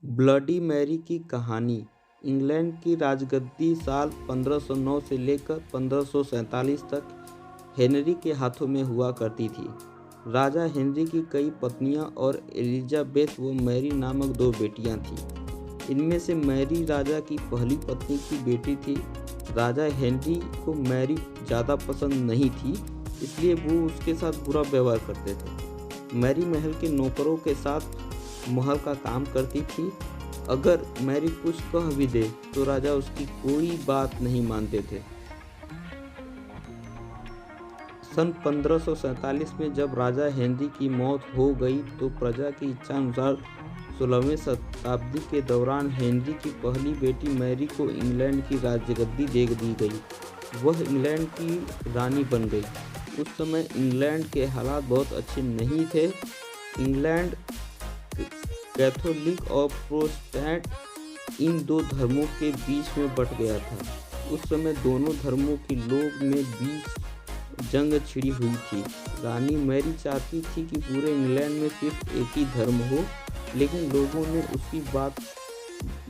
Bloody Mary की कहानी। England की राजगद्दी साल 1509 से लेकर 1547 तक हेनरी के हाथों में हुआ करती थी। राजा हेनरी की कई पत्नियां और एलिजाबेथ व मैरी नामक दो बेटियां थीं। इनमें से मैरी राजा की पहली पत्नी की बेटी थी। राजा हेनरी को मैरी ज़्यादा पसंद नहीं थी, इसलिए वो उसके साथ बुरा व्यवहार करते थे। मैरी महल के नौकरों के साथ महल का काम करती थी। अगर मैरी कुछ कह भी दे तो राजा उसकी कोई बात नहीं मानते थे। सन 1547 में जब राजा हेनरी की मौत हो गई तो प्रजा की इच्छा अनुसार 16वीं शताब्दी के दौरान हेनरी की पहली बेटी मैरी को इंग्लैंड की राजगद्दी दे दी गई। वह इंग्लैंड की रानी बन गई। उस समय इंग्लैंड के हालात बहुत अच्छे नहीं थे। इंग्लैंड कैथोलिक और प्रोटेस्टेंट इन दो धर्मों के बीच में बंट गया था। उस समय दोनों धर्मों के लोग में बीच जंग छिड़ी हुई थी। रानी मैरी चाहती थी कि पूरे इंग्लैंड में सिर्फ एक ही धर्म हो, लेकिन लोगों ने उसकी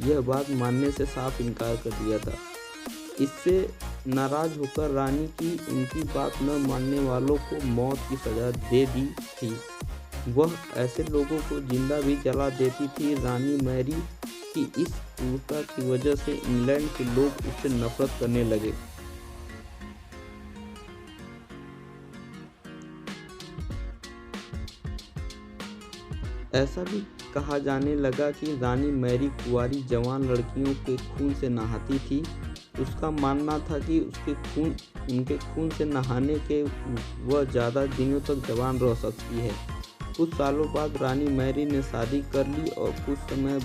यह बात मानने से साफ इनकार कर दिया था। इससे नाराज होकर रानी की उनकी बात न मानने वालों को मौत की सजा दे दी थी। वह ऐसे लोगों को जिंदा भी जला देती थी। रानी मैरी की इस क्रूरता की वजह से इंग्लैंड के लोग उससे नफरत करने लगे। ऐसा भी कहा जाने लगा कि रानी मैरी कुंवारी जवान लड़कियों के खून से नहाती थी। उसका मानना था कि उनके खून से नहाने के वह ज़्यादा दिनों तक जवान रह सकती है। कुछ सालों बाद रानी मैरी ने शादी कर ली और कुछ समय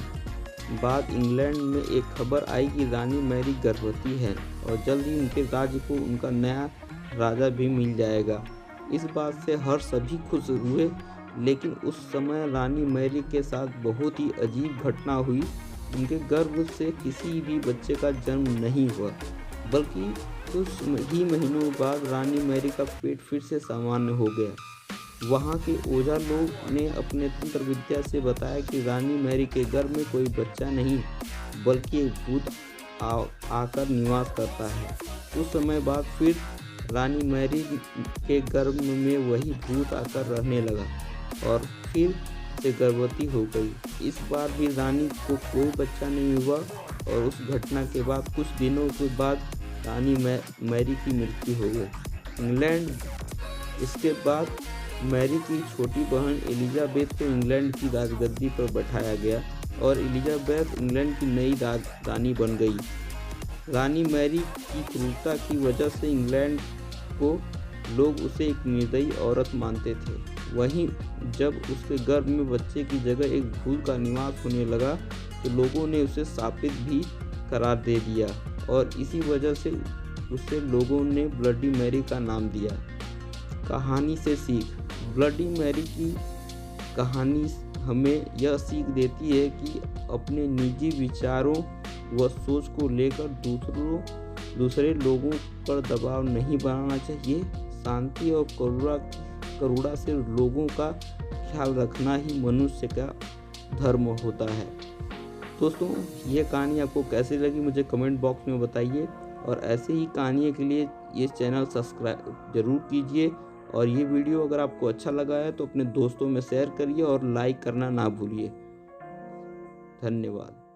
बाद इंग्लैंड में एक खबर आई कि रानी मैरी गर्भवती है और जल्द ही उनके राज्य को उनका नया राजा भी मिल जाएगा। इस बात से हर सभी खुश हुए, लेकिन उस समय रानी मैरी के साथ बहुत ही अजीब घटना हुई। उनके गर्भ से किसी भी बच्चे का जन्म नहीं हुआ, बल्कि कुछ ही महीनों बाद रानी मैरी का पेट फिर से सामान्य हो गया। वहाँ के ओझा लोग ने अपने तंत्र विद्या से बताया कि रानी मैरी के गर्भ में कोई बच्चा नहीं, बल्कि एक भूत आकर निवास करता है। कुछ समय बाद फिर रानी मैरी के गर्भ में वही भूत आकर रहने लगा और फिर से गर्भवती हो गई। इस बार भी रानी को कोई बच्चा नहीं हुआ और उस घटना के बाद कुछ दिनों के बाद रानी मैरी की मृत्यु हो गई। इंग्लैंड इसके बाद मैरी की छोटी बहन एलिजाबेथ को इंग्लैंड की राजगद्दी पर बैठाया गया और एलिजाबेथ इंग्लैंड की नई रानी बन गई। रानी मैरी की क्रूरता की वजह से इंग्लैंड को लोग उसे एक निर्दयी औरत मानते थे। वहीं जब उसके गर्भ में बच्चे की जगह एक भूत का निवास होने लगा तो लोगों ने उसे शापित भी करार दे दिया और इसी वजह से उसे लोगों ने ब्लडी मैरी का नाम दिया। कहानी से सीख। ब्लडी मैरी की कहानी हमें यह सीख देती है कि अपने निजी विचारों व सोच को लेकर दूसरे लोगों पर दबाव नहीं बनाना चाहिए। शांति और करुणा से लोगों का ख्याल रखना ही मनुष्य का धर्म होता है। दोस्तों, ये कहानी आपको कैसी लगी मुझे कमेंट बॉक्स में बताइए और ऐसे ही कहानियों के लिए ये चैनल सब्सक्राइब जरूर कीजिए और ये वीडियो अगर आपको अच्छा लगा है तो अपने दोस्तों में शेयर करिए और लाइक करना ना भूलिए। धन्यवाद।